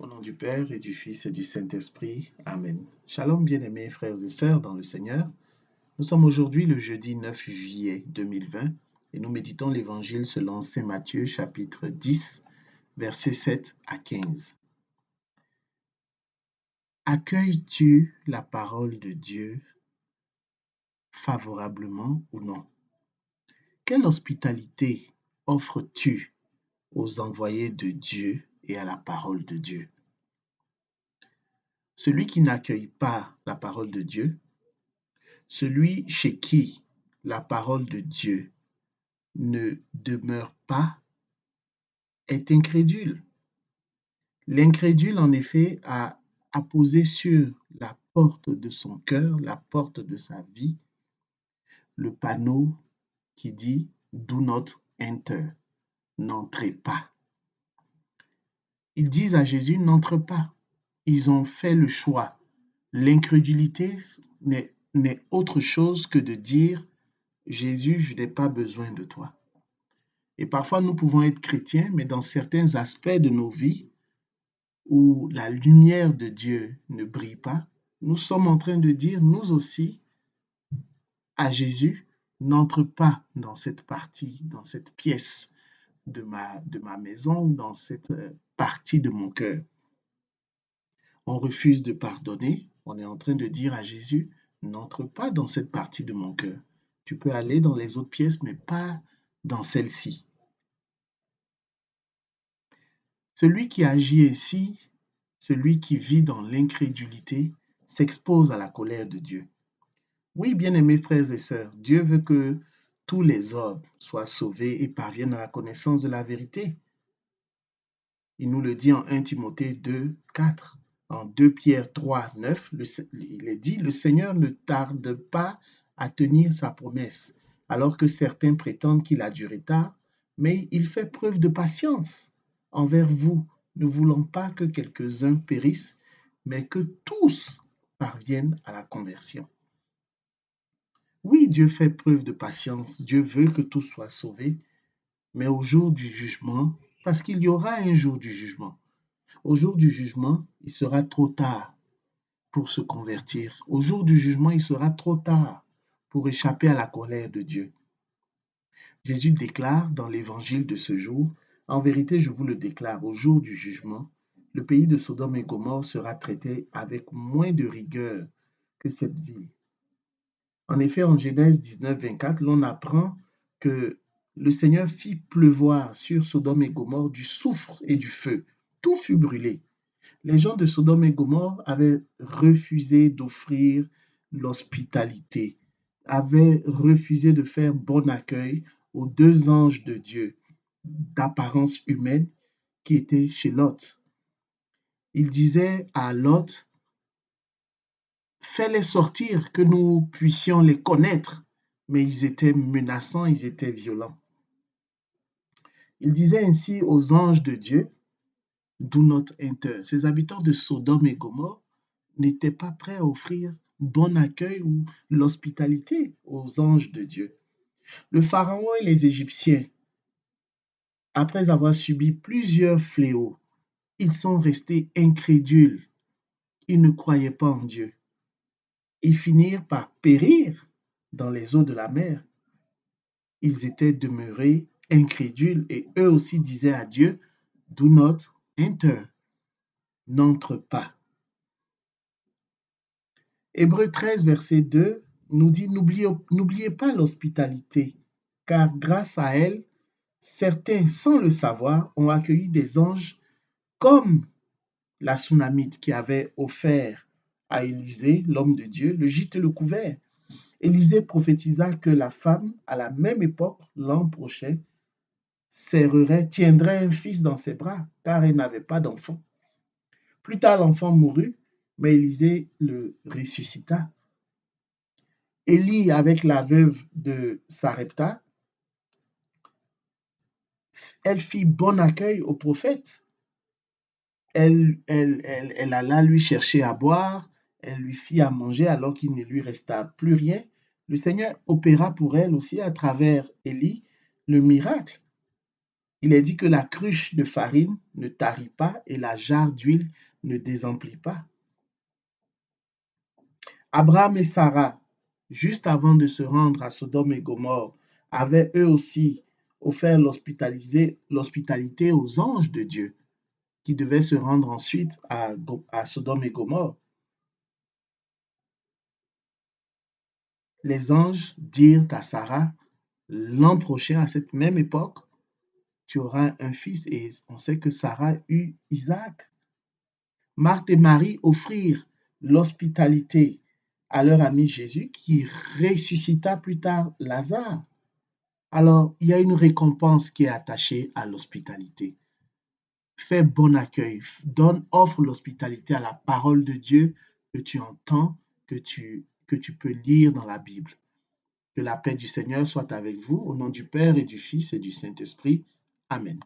Au nom du Père et du Fils et du Saint-Esprit. Amen. Shalom, bien-aimés frères et sœurs dans le Seigneur. Nous sommes aujourd'hui le jeudi 9 juillet 2020 et nous méditons l'Évangile selon Saint Matthieu chapitre 10, versets 7 à 15. Accueilles-tu la parole de Dieu favorablement ou non? Quelle hospitalité offres-tu aux envoyés de Dieu et à la parole de Dieu? Celui qui n'accueille pas la parole de Dieu, celui chez qui la parole de Dieu ne demeure pas, est incrédule. L'incrédule, en effet, a apposé sur la porte de son cœur, la porte de sa vie, le panneau qui dit « Do not enter », n'entrez pas. Ils disent à Jésus « n'entre pas ». Ils ont fait le choix. L'incrédulité n'est autre chose que de dire « Jésus, je n'ai pas besoin de toi ». Et parfois, nous pouvons être chrétiens, mais dans certains aspects de nos vies où la lumière de Dieu ne brille pas, nous sommes en train de dire, nous aussi, à Jésus, n'entre pas dans cette partie, dans cette pièce de ma maison, dans cette partie de mon cœur. On refuse de pardonner, on est en train de dire à Jésus, n'entre pas dans cette partie de mon cœur. Tu peux aller dans les autres pièces, mais pas dans celle-ci. Celui qui agit ainsi, celui qui vit dans l'incrédulité, s'expose à la colère de Dieu. Oui, bien-aimés frères et sœurs, Dieu veut que tous les hommes soient sauvés et parviennent à la connaissance de la vérité. Il nous le dit en 1 Timothée 2, 4. En 2 Pierre 3, 9, il est dit « Le Seigneur ne tarde pas à tenir sa promesse, alors que certains prétendent qu'il a du retard, mais il fait preuve de patience envers vous, ne voulant pas que quelques-uns périssent, mais que tous parviennent à la conversion. » Oui, Dieu fait preuve de patience, Dieu veut que tous soient sauvés, mais au jour du jugement, parce qu'il y aura un jour du jugement, au jour du jugement, il sera trop tard pour se convertir. Au jour du jugement, il sera trop tard pour échapper à la colère de Dieu. Jésus déclare dans l'évangile de ce jour, « En vérité, je vous le déclare, au jour du jugement, le pays de Sodome et Gomorrhe sera traité avec moins de rigueur que cette ville. » En effet, en Genèse 19, 24, l'on apprend que le Seigneur fit pleuvoir sur Sodome et Gomorrhe du soufre et du feu. Tout fut brûlé. Les gens de Sodome et Gomorrhe avaient refusé d'offrir l'hospitalité, avaient refusé de faire bon accueil aux deux anges de Dieu d'apparence humaine qui étaient chez Lot. Ils disaient à Lot, fais-les sortir que nous puissions les connaître. Mais ils étaient menaçants, ils étaient violents. Ils disaient ainsi aux anges de Dieu, do not enter. Ces habitants de Sodome et Gomorrhe n'étaient pas prêts à offrir bon accueil ou l'hospitalité aux anges de Dieu. Le Pharaon et les Égyptiens, après avoir subi plusieurs fléaux, ils sont restés incrédules. Ils ne croyaient pas en Dieu. Ils finirent par périr dans les eaux de la mer. Ils étaient demeurés incrédules et eux aussi disaient à Dieu, do not enter, n'entre pas. Hébreux 13, verset 2 nous dit, n'oubliez pas l'hospitalité, car grâce à elle, certains, sans le savoir, ont accueilli des anges comme la Sunamite qui avait offert à Élisée, l'homme de Dieu, le gîte et le couvert. Élisée prophétisa que la femme, à la même époque, l'an prochain, tiendrait un fils dans ses bras, car elle n'avait pas d'enfant. Plus tard, l'enfant mourut, mais Élisée le ressuscita. Élie, avec la veuve de Sarepta, elle fit bon accueil au prophète. Elle alla lui chercher à boire, elle lui fit à manger alors qu'il ne lui resta plus rien. Le Seigneur opéra pour elle aussi à travers Élie le miracle. Il est dit que la cruche de farine ne tarit pas et la jarre d'huile ne désemplit pas. Abraham et Sarah, juste avant de se rendre à Sodome et Gomorrhe, avaient eux aussi offert l'hospitalité aux anges de Dieu qui devaient se rendre ensuite à Sodome et Gomorrhe. Les anges dirent à Sarah, l'an prochain, à cette même époque, tu auras un fils. Et on sait que Sarah eut Isaac. Marthe et Marie offrirent l'hospitalité à leur ami Jésus qui ressuscita plus tard Lazare. Alors, il y a une récompense qui est attachée à l'hospitalité. Fais bon accueil, offre l'hospitalité à la parole de Dieu que tu entends, que tu peux lire dans la Bible. Que la paix du Seigneur soit avec vous, au nom du Père et du Fils et du Saint-Esprit. Amen.